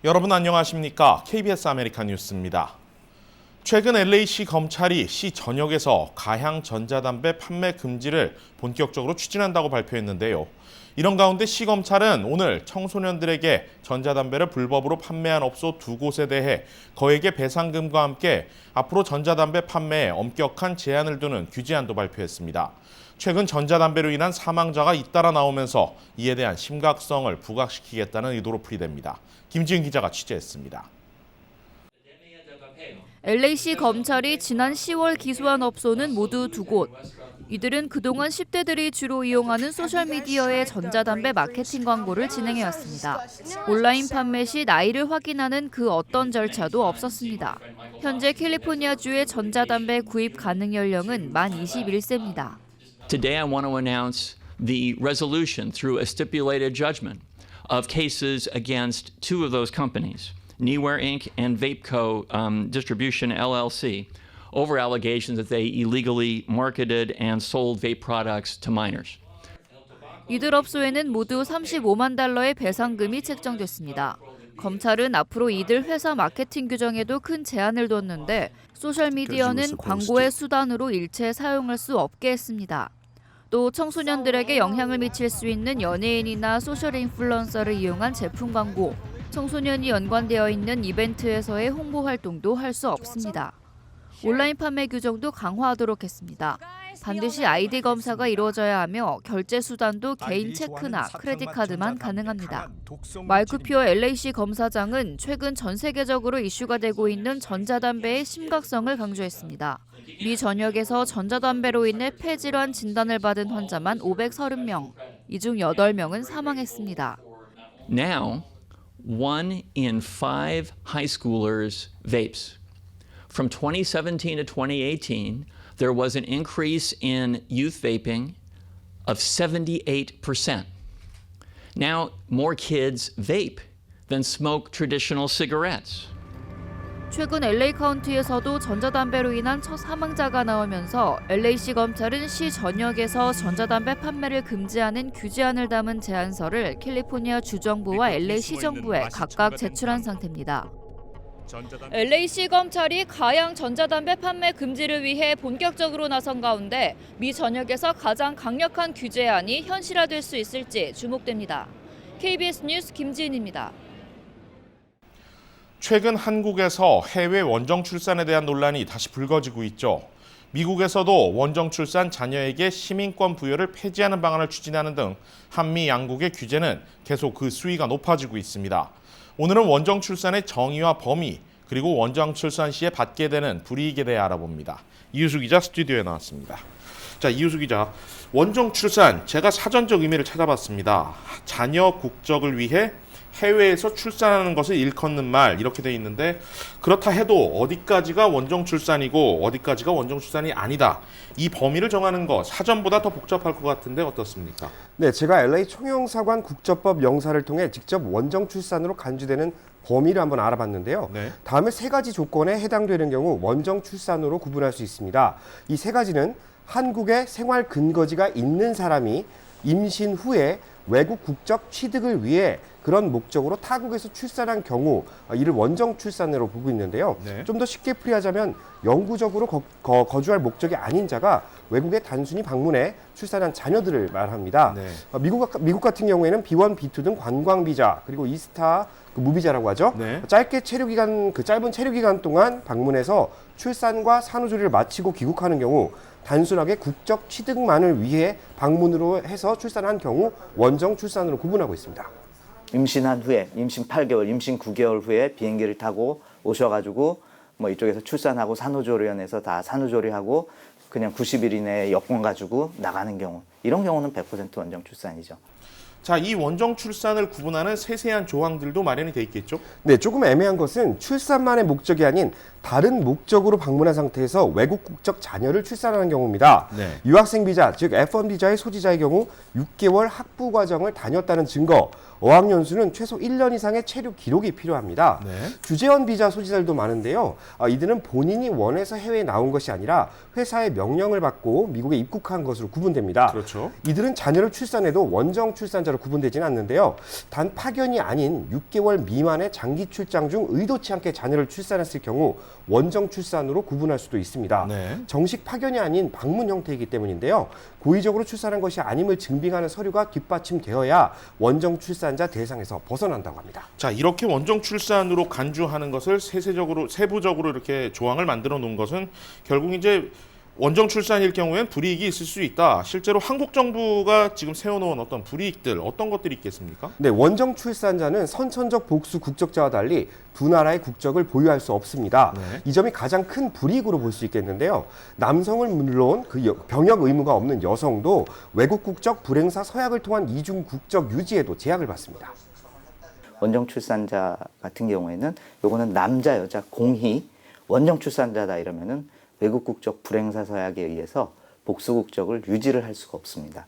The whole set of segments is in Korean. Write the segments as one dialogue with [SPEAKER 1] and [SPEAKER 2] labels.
[SPEAKER 1] 여러분 안녕하십니까? KBS 아메리카 뉴스입니다. 최근 LA시 검찰이 시 전역에서 가향 전자담배 판매 금지를 본격적으로 추진한다고 발표했는데요. 이런 가운데 시 검찰은 오늘 청소년들에게 전자담배를 불법으로 판매한 업소 2곳에 대해 거액의 배상금과 함께 앞으로 전자담배 판매에 엄격한 제한을 두는 규제안도 발표했습니다. 최근 전자담배로 인한 사망자가 잇따라 나오면서 이에 대한 심각성을 부각시키겠다는 의도로 풀이됩니다. 김지은 기자가 취재했습니다.
[SPEAKER 2] LA시 검찰이 지난 10월 기소한 업소는 모두 2곳. 이들은 그동안 10대들이 주로 이용하는 소셜미디어의 전자담배 마케팅 광고를 진행해왔습니다. 온라인 판매 시 나이를 확인하는 그 어떤 절차도 없었습니다. 현재 캘리포니아주의 전자담배 구입 가능 연령은 만 21세입니다.
[SPEAKER 3] Today I want to announce the resolution through a stipulated judgment of cases against two of those companies, Neeware Inc. and Vapeco Distribution LLC, over allegations that they illegally marketed and sold vape products to minors.
[SPEAKER 2] 이들 업소에는 모두 35만 달러의 배상금이 책정됐습니다. 검찰은 앞으로 이들 회사 마케팅 규정에도 큰 제한을 뒀는데 소셜미디어는 광고의 수단으로 일체 사용할 수 없게 했습니다. 또 청소년들에게 영향을 미칠 수 있는 연예인이나 소셜 인플루언서를 이용한 제품 광고, 청소년이 연관되어 있는 이벤트에서의 홍보 활동도 할 수 없습니다. 온라인 판매 규정도 강화하도록 했습니다. 반드시 아이디 검사가 이루어져야 하며 결제 수단도 개인 체크나 크레딧 카드만 가능합니다. 마이크 퓨어 LA시 검사장은 최근 전 세계적으로 이슈가 되고 있는 전자담배의 심각성을 강조했습니다. 미 전역에서 전자담배로 인해 폐질환 진단을 받은 환자만 530명, 이 중 8명은 사망했습니다.
[SPEAKER 3] Now, 1 in 5 high schoolers vapes. From 2017 to 2018, there was an increase in youth vaping of 78%. Now, more kids vape than smoke traditional cigarettes.
[SPEAKER 2] 최근 LA 카운티에서도 전자담배로 인한 첫 사망자가 나오면서 LA시 검찰은 시 전역에서 전자담배 판매를 금지하는 규제안을 담은 제안서를 캘리포니아 주정부와 LA 시정부에 각각 제출한 상태입니다. LA시 검찰이 가양 전자담배 판매 금지를 위해 본격적으로 나선 가운데 미 전역에서 가장 강력한 규제안이 현실화될 수 있을지 주목됩니다. KBS 뉴스 김지은입니다.
[SPEAKER 1] 최근 한국에서 해외 원정 출산에 대한 논란이 다시 불거지고 있죠. 미국에서도 원정 출산 자녀에게 시민권 부여를 폐지하는 방안을 추진하는 등 한미 양국의 규제는 계속 그 수위가 높아지고 있습니다. 오늘은 원정 출산의 정의와 범위, 그리고 원정 출산 시에 받게 되는 불이익에 대해 알아봅니다. 이유수 기자 스튜디오에 나왔습니다. 자, 이유수 기자, 원정 출산, 제가 사전적 의미를 찾아봤습니다. 자녀 국적을 위해 해외에서 출산하는 것을 일컫는 말, 이렇게 돼 있는데, 그렇다 해도 어디까지가 원정 출산이고 어디까지가 원정 출산이 아니다, 이 범위를 정하는 것 사전보다 더 복잡할 것 같은데 어떻습니까?
[SPEAKER 4] 네, 제가 LA 총영사관 국적법 영사를 통해 직접 원정 출산으로 간주되는 범위를 한번 알아봤는데요.
[SPEAKER 1] 네.
[SPEAKER 4] 다음에 3가지 조건에 해당되는 경우 원정 출산으로 구분할 수 있습니다. 이 3가지는 한국에 생활 근거지가 있는 사람이 임신 후에 외국 국적 취득을 위해 그런 목적으로 타국에서 출산한 경우, 이를 원정 출산으로 보고 있는데요.
[SPEAKER 1] 네.
[SPEAKER 4] 좀 더 쉽게 풀이하자면 영구적으로 거주할 목적이 아닌 자가 외국에 단순히 방문해 출산한 자녀들을 말합니다.
[SPEAKER 1] 네.
[SPEAKER 4] 미국 같은 경우에는 B1, B2 등 관광 비자, 그리고 이스타 무비자라고 하죠.
[SPEAKER 1] 네.
[SPEAKER 4] 짧은 체류 기간 동안 방문해서 출산과 산후조리를 마치고 귀국하는 경우 단순하게 국적 취득만을 위해 방문으로 해서 출산한 경우 원정 출산으로 구분하고 있습니다.
[SPEAKER 5] 임신한 후에, 임신 8개월, 임신 9개월 후에 비행기를 타고 오셔가지고 뭐 이쪽에서 출산하고 산후조리원에서 다 산후조리하고 그냥 90일 이내에 여권 가지고 나가는 경우, 이런 경우는 100% 원정 출산이죠.
[SPEAKER 1] 자, 이 원정 출산을 구분하는 세세한 조항들도 마련이 돼 있겠죠?
[SPEAKER 4] 네, 조금 애매한 것은 출산만의 목적이 아닌 다른 목적으로 방문한 상태에서 외국 국적 자녀를 출산하는 경우입니다.
[SPEAKER 1] 네.
[SPEAKER 4] 유학생 비자, 즉 F1 비자의 소지자의 경우 6개월 학부 과정을 다녔다는 증거, 어학연수는 최소 1년 이상의 체류 기록이 필요합니다.
[SPEAKER 1] 네.
[SPEAKER 4] 주재원 비자 소지자들도 많은데요. 이들은 본인이 원해서 해외에 나온 것이 아니라 회사의 명령을 받고 미국에 입국한 것으로 구분됩니다.
[SPEAKER 1] 그렇죠.
[SPEAKER 4] 이들은 자녀를 출산해도 원정 출산자로 구분되지는 않는데요. 단 파견이 아닌 6개월 미만의 장기 출장 중 의도치 않게 자녀를 출산했을 경우 원정 출산으로 구분할 수도 있습니다.
[SPEAKER 1] 네.
[SPEAKER 4] 정식 파견이 아닌 방문 형태이기 때문인데요. 고의적으로 출산한 것이 아님을 증빙하는 서류가 뒷받침되어야 원정 출산자 대상에서 벗어난다고 합니다.
[SPEAKER 1] 자, 이렇게 원정 출산으로 간주하는 것을 세부적으로 이렇게 조항을 만들어 놓은 것은 결국 이제 원정 출산일 경우엔 불이익이 있을 수 있다. 실제로 한국 정부가 지금 세워놓은 어떤 불이익들 어떤 것들이 있겠습니까?
[SPEAKER 4] 네, 원정 출산자는 선천적 복수 국적자와 달리 두 나라의 국적을 보유할 수 없습니다.
[SPEAKER 1] 네.
[SPEAKER 4] 이 점이 가장 큰 불이익으로 볼 수 있겠는데요. 남성은 물론 병역 의무가 없는 여성도 외국 국적 불행사 서약을 통한 이중 국적 유지에도 제약을 받습니다.
[SPEAKER 5] 원정 출산자 같은 경우에는 요거는 남자 여자 공히 원정 출산자다 이러면은 외국 국적 불행사 서약에 의해서 복수 국적을 유지를 할 수가 없습니다.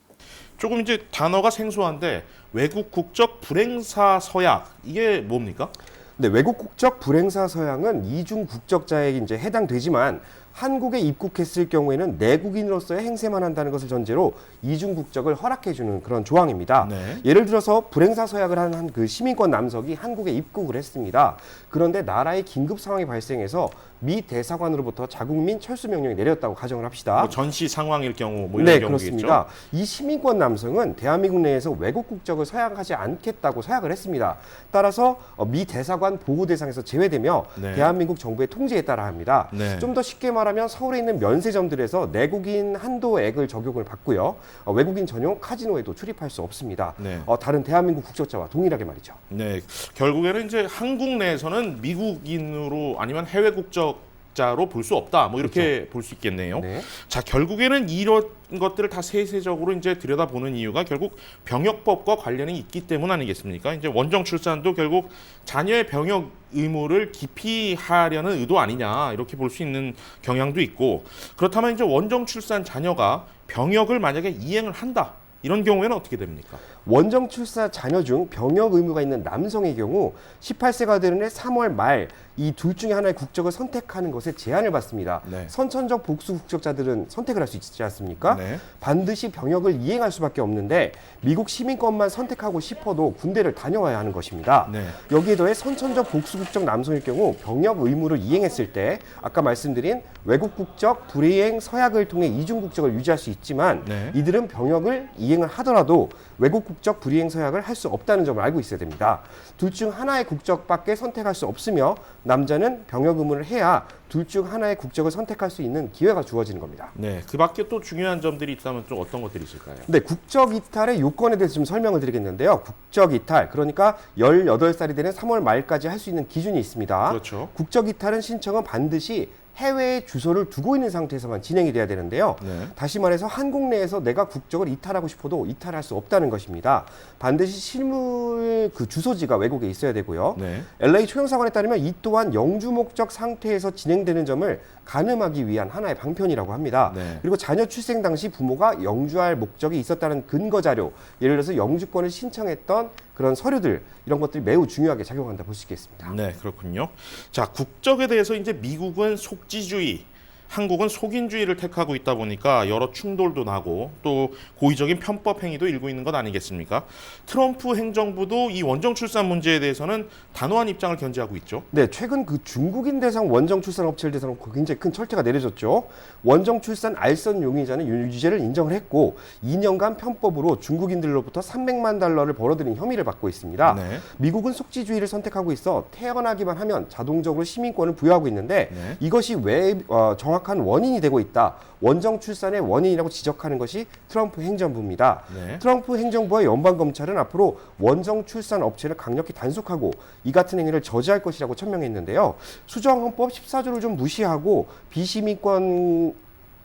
[SPEAKER 1] 조금 이제 단어가 생소한데 외국 국적 불행사 서약 이게 뭡니까?
[SPEAKER 4] 네, 외국 국적 불행사 서약은 이중 국적자에게 이제 해당되지만 한국에 입국했을 경우에는 내국인으로서의 행세만 한다는 것을 전제로 이중 국적을 허락해주는 그런 조항입니다.
[SPEAKER 1] 네.
[SPEAKER 4] 예를 들어서 불행사 서약을 한 그 시민권 남성이 한국에 입국을 했습니다. 그런데 나라의 긴급 상황이 발생해서 미 대사관으로부터 자국민 철수 명령이 내렸다고 가정을 합시다.
[SPEAKER 1] 뭐 전시 상황일 경우 뭐 이런
[SPEAKER 4] 네,
[SPEAKER 1] 경우겠죠.
[SPEAKER 4] 그렇습니다. 이 시민권 남성은 대한민국 내에서 외국 국적을 서약하지 않겠다고 서약을 했습니다. 따라서 미 대사관 보호 대상에서 제외되며
[SPEAKER 1] 네.
[SPEAKER 4] 대한민국 정부의 통제에 따라 합니다.
[SPEAKER 1] 네.
[SPEAKER 4] 좀 더 쉽게 말하면 서울에 있는 면세점들에서 내국인 한도액을 적용을 받고요. 외국인 전용 카지노에도 출입할 수 없습니다.
[SPEAKER 1] 네.
[SPEAKER 4] 다른 대한민국 국적자와 동일하게 말이죠.
[SPEAKER 1] 네, 결국에는 이제 한국 내에서는 미국인으로 아니면 해외 국적자로 볼 수 없다. 뭐 이렇게 볼 수 있겠네요.
[SPEAKER 4] 네.
[SPEAKER 1] 자, 결국에는 이런 것들을 다 세세적으로 이제 들여다보는 이유가 결국 병역법과 관련이 있기 때문 아니겠습니까? 이제 원정 출산도 결국 자녀의 병역 의무를 기피하려는 의도 아니냐 이렇게 볼 수 있는 경향도 있고, 그렇다면 이제 원정 출산 자녀가 병역을 만약에 이행을 한다. 이런 경우에는 어떻게 됩니까?
[SPEAKER 4] 원정 출사 자녀 중 병역 의무가 있는 남성의 경우 18세가 되는 해 3월 말 이 둘 중에 하나의 국적을 선택하는 것에 제한을 받습니다.
[SPEAKER 1] 네.
[SPEAKER 4] 선천적 복수 국적자들은 선택을 할 수 있지 않습니까?
[SPEAKER 1] 네.
[SPEAKER 4] 반드시 병역을 이행할 수밖에 없는데 미국 시민권만 선택하고 싶어도 군대를 다녀와야 하는 것입니다.
[SPEAKER 1] 네.
[SPEAKER 4] 여기에 더해 선천적 복수 국적 남성일 경우 병역 의무를 이행했을 때 아까 말씀드린 외국 국적 불이행 서약을 통해 이중 국적을 유지할 수 있지만
[SPEAKER 1] 네.
[SPEAKER 4] 이들은 병역을 이행을 하더라도 외국 국적 불이행 서약을 할 수 없다는 점을 알고 있어야 됩니다. 둘 중 하나의 국적밖에 선택할 수 없으며 남자는 병역 의무를 해야 둘 중 하나의 국적을 선택할 수 있는 기회가 주어지는 겁니다.
[SPEAKER 1] 네, 그 밖에 또 중요한 점들이 있다면 좀 어떤 것들이 있을까요?
[SPEAKER 4] 네, 국적 이탈의 요건에 대해서 좀 설명을 드리겠는데요. 국적 이탈, 그러니까 18살이 되는 3월 말까지 할 수 있는 기준이 있습니다.
[SPEAKER 1] 그렇죠.
[SPEAKER 4] 국적 이탈은 신청은 반드시 해외에 주소를 두고 있는 상태에서만 진행이 돼야 되는데요.
[SPEAKER 1] 네.
[SPEAKER 4] 다시 말해서 한국 내에서 내가 국적을 이탈하고 싶어도 이탈할 수 없다는 것입니다. 반드시 실물 그 주소지가 외국에 있어야 되고요.
[SPEAKER 1] 네.
[SPEAKER 4] LA 초영사관에 따르면 이 또한 영주 목적 상태에서 진행되는 점을 가늠하기 위한 하나의 방편이라고 합니다.
[SPEAKER 1] 네.
[SPEAKER 4] 그리고 자녀 출생 당시 부모가 영주할 목적이 있었다는 근거 자료, 예를 들어서 영주권을 신청했던 그런 서류들, 이런 것들이 매우 중요하게 작용한다 볼 수 있겠습니다.
[SPEAKER 1] 네, 그렇군요. 자, 국적에 대해서 이제 미국은 속지주의, 한국은 속인주의를 택하고 있다 보니까 여러 충돌도 나고 또 고의적인 편법 행위도 일고 있는 것 아니겠습니까? 트럼프 행정부도 이 원정 출산 문제에 대해서는 단호한 입장을 견지하고 있죠.
[SPEAKER 4] 네, 최근 그 중국인 대상 원정 출산 업체를 대상으로 굉장히 큰 철퇴가 내려졌죠. 원정 출산 알선 용의자는 유죄를 인정을 했고 2년간 편법으로 중국인들로부터 300만 달러를 벌어들인 혐의를 받고 있습니다.
[SPEAKER 1] 네.
[SPEAKER 4] 미국은 속지주의를 선택하고 있어 태어나기만 하면 자동적으로 시민권을 부여하고 있는데
[SPEAKER 1] 네.
[SPEAKER 4] 이것이 왜 정확한 원인이 되고 있다. 원정 출산의 원인이라고 지적하는 것이 트럼프 행정부입니다.
[SPEAKER 1] 네.
[SPEAKER 4] 트럼프 행정부와 연방검찰은 앞으로 원정 출산 업체를 강력히 단속하고 이 같은 행위를 저지할 것이라고 천명했는데요. 수정헌법 14조를 좀 무시하고 비시민권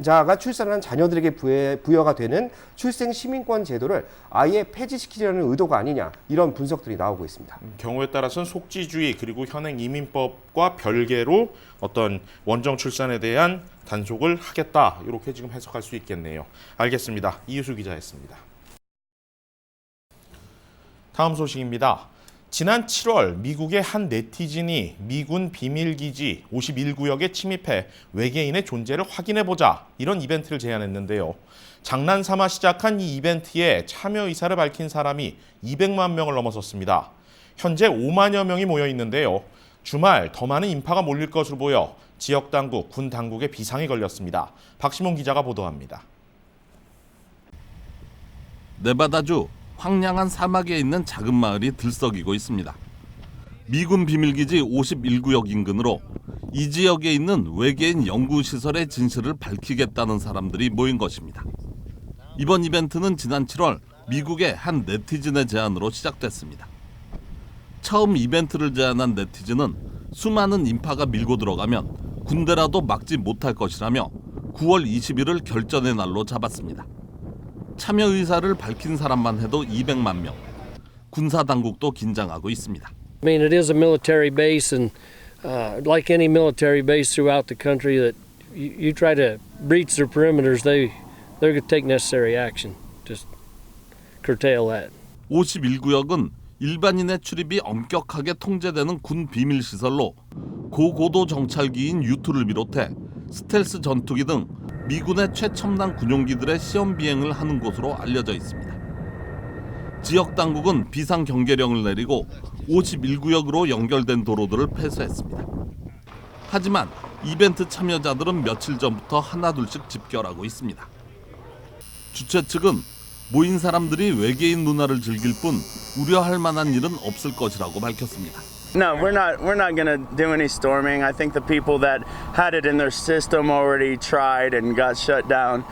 [SPEAKER 4] 자가 출산한 자녀들에게 부여가 되는 출생 시민권 제도를 아예 폐지시키려는 의도가 아니냐 이런 분석들이 나오고 있습니다.
[SPEAKER 1] 경우에 따라서는 속지주의 그리고 현행 이민법과 별개로 어떤 원정 출산에 대한 단속을 하겠다 이렇게 지금 해석할 수 있겠네요. 알겠습니다. 이유수 기자였습니다. 다음 소식입니다. 지난 7월 미국의 한 네티즌이 미군 비밀기지 51구역에 침입해 외계인의 존재를 확인해보자 이런 이벤트를 제안했는데요. 장난삼아 시작한 이 이벤트에 참여 의사를 밝힌 사람이 200만 명을 넘어섰습니다. 현재 5만여 명이 모여 있는데요. 주말 더 많은 인파가 몰릴 것으로 보여 지역 당국, 군 당국에 비상이 걸렸습니다. 박시몬 기자가 보도합니다.
[SPEAKER 6] 네바다주 황량한 사막에 있는 작은 마을이 들썩이고 있습니다. 미군 비밀기지 51구역 인근으로 이 지역에 있는 외계인 연구시설의 진실을 밝히겠다는 사람들이 모인 것입니다. 이번 이벤트는 지난 7월 미국의 한 네티즌의 제안으로 시작됐습니다. 처음 이벤트를 제안한 네티즌은 수많은 인파가 밀고 들어가면 군대라도 막지 못할 것이라며 9월 20일을 결전의 날로 잡았습니다. 참여 의사를 밝힌 사람만 해도 200만 명. 군사 당국도 긴장하고 있습니다.
[SPEAKER 7] I mean, it is a military base, and like any military base throughout the country, that you try to breach their perimeters, they're going to take necessary action to curtail that.
[SPEAKER 6] 51구역은 일반인의 출입이 엄격하게 통제되는 군 비밀 시설로 고고도 정찰기인 U2를 비롯해 스텔스 전투기 등 미군의 최첨단 군용기들의 시험 비행을 하는 곳으로 알려져 있습니다. 지역 당국은 비상 경계령을 내리고 51구역으로 연결된 도로들을 폐쇄했습니다. 하지만 이벤트 참여자들은 며칠 전부터 하나둘씩 집결하고 있습니다. 주최 측은 모인 사람들이 외계인 문화를 즐길 뿐 우려할 만한 일은 없을 것이라고 밝혔습니다.
[SPEAKER 8] No, we're not going to do any storming. I think the people that had it in their system already tried and got shut down.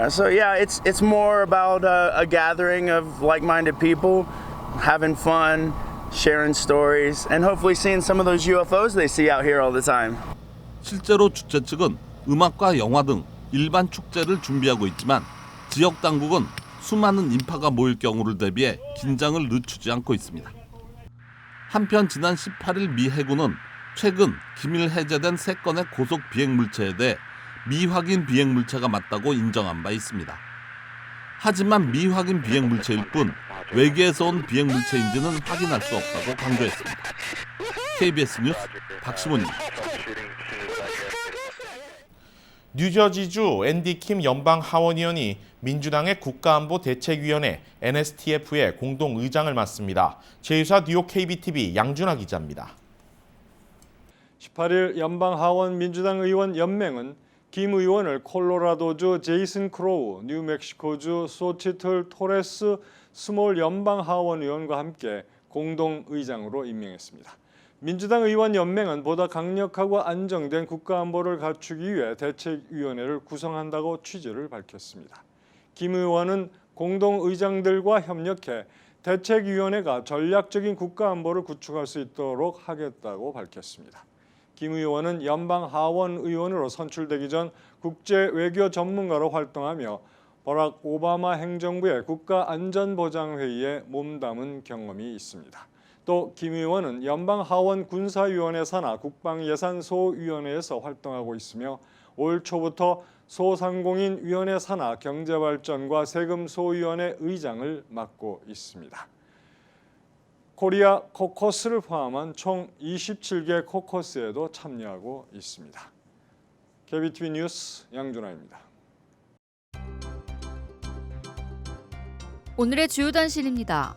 [SPEAKER 8] So yeah, it's more about a gathering of like-minded people having fun, sharing stories, and hopefully seeing some of those UFOs they see out here all the time.
[SPEAKER 6] 실제로 주최 측은 음악과 영화 등 일반 축제를 준비하고 있지만 지역 당국은 수많은 인파가 모일 경우를 대비해 긴장을 늦추지 않고 있습니다. 한편 지난 18일 미 해군은 최근 기밀 해제된 3건의 고속 비행물체에 대해 미확인 비행물체가 맞다고 인정한 바 있습니다. 하지만 미확인 비행물체일 뿐 외계에서 온 비행물체인지는 확인할 수 없다고 강조했습니다. KBS 뉴스 박시몬입니다.
[SPEAKER 1] 뉴저지주 앤디 킴 연방 하원의원이 민주당의 국가안보대책위원회 NSTF의 공동의장을 맡습니다. 제2사 뉴욕 KBTV 양준하 기자입니다.
[SPEAKER 9] 18일 연방하원 민주당 의원 연맹은 김 의원을 콜로라도주 제이슨 크로우, 뉴멕시코주 소치틀 토레스 스몰 연방하원 의원과 함께 공동의장으로 임명했습니다. 민주당 의원 연맹은 보다 강력하고 안정된 국가안보를 갖추기 위해 대책위원회를 구성한다고 취지를 밝혔습니다. 김 의원은 공동의장들과 협력해 대책위원회가 전략적인 국가안보를 구축할 수 있도록 하겠다고 밝혔습니다. 김 의원은 연방하원 의원으로 선출되기 전 국제외교 전문가로 활동하며 버락 오바마 행정부의 국가안전보장회의에 몸담은 경험이 있습니다. 또 김 의원은 연방하원 군사위원회 산하 국방예산소위원회에서 활동하고 있으며 올 초부터 소상공인위원회 산하 경제발전과 세금소위원회 의장을 맡고 있습니다. 코리아 코커스를 포함한 총 27개 코커스에도 참여하고 있습니다. KBTV 뉴스 양준하입니다.
[SPEAKER 2] 오늘의 주요 단신입니다.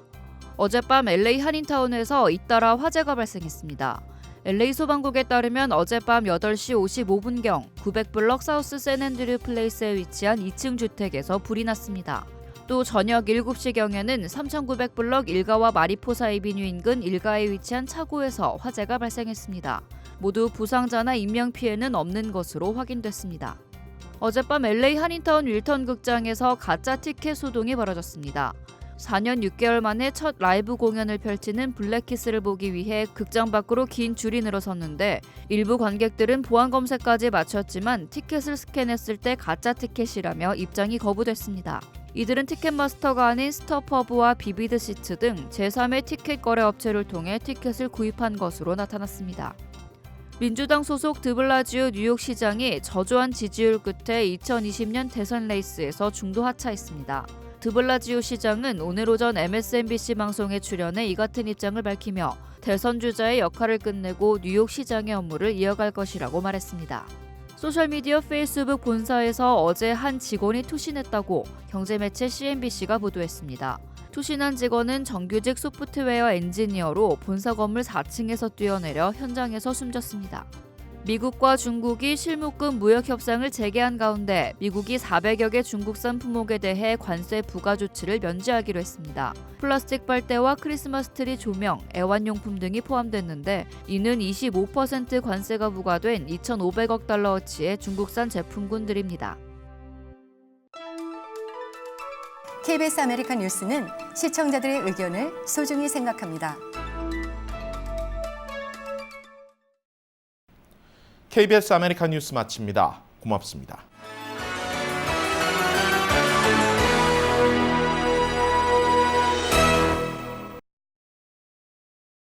[SPEAKER 2] 어젯밤 LA 한인타운에서 잇따라 화재가 발생했습니다. LA 소방국에 따르면 어젯밤 8시 55분경 900블럭 사우스 샌앤드류 플레이스에 위치한 2층 주택에서 불이 났습니다. 또 저녁 7시경에는 3900블럭 일가와 마리포사 에비뉴 인근 일가에 위치한 차고에서 화재가 발생했습니다. 모두 부상자나 인명피해는 없는 것으로 확인됐습니다. 어젯밤 LA 한인타운 윌턴 극장에서 가짜 티켓 소동이 벌어졌습니다. 4년 6개월 만에 첫 라이브 공연을 펼치는 블랙키스를 보기 위해 극장 밖으로 긴 줄이 늘어섰는데 일부 관객들은 보안 검색까지 마쳤지만 티켓을 스캔했을 때 가짜 티켓이라며 입장이 거부됐습니다. 이들은 티켓마스터가 아닌 스톱허브와 비비드 시트 등 제3의 티켓 거래 업체를 통해 티켓을 구입한 것으로 나타났습니다. 민주당 소속 드블라지오 뉴욕시장이 저조한 지지율 끝에 2020년 대선 레이스에서 중도 하차했습니다. 드블라지오 시장은 오늘 오전 MSNBC 방송에 출연해 이 같은 입장을 밝히며 대선 주자의 역할을 끝내고 뉴욕 시장의 업무를 이어갈 것이라고 말했습니다. 소셜미디어 페이스북 본사에서 어제 한 직원이 투신했다고 경제매체 CNBC가 보도했습니다. 투신한 직원은 정규직 소프트웨어 엔지니어로 본사 건물 4층에서 뛰어내려 현장에서 숨졌습니다. 미국과 중국이 실무급 무역 협상을 재개한 가운데 미국이 400여 개 중국산 품목에 대해 관세 부과 조치를 면제하기로 했습니다. 플라스틱 빨대와 크리스마스 트리 조명, 애완용품 등이 포함됐는데 이는 25% 관세가 부과된 2,500억 달러어치의 중국산 제품군들입니다.
[SPEAKER 10] KBS 아메리칸 뉴스는 시청자들의 의견을 소중히 생각합니다.
[SPEAKER 1] KBS 아메리칸 뉴스 마칩니다. 고맙습니다.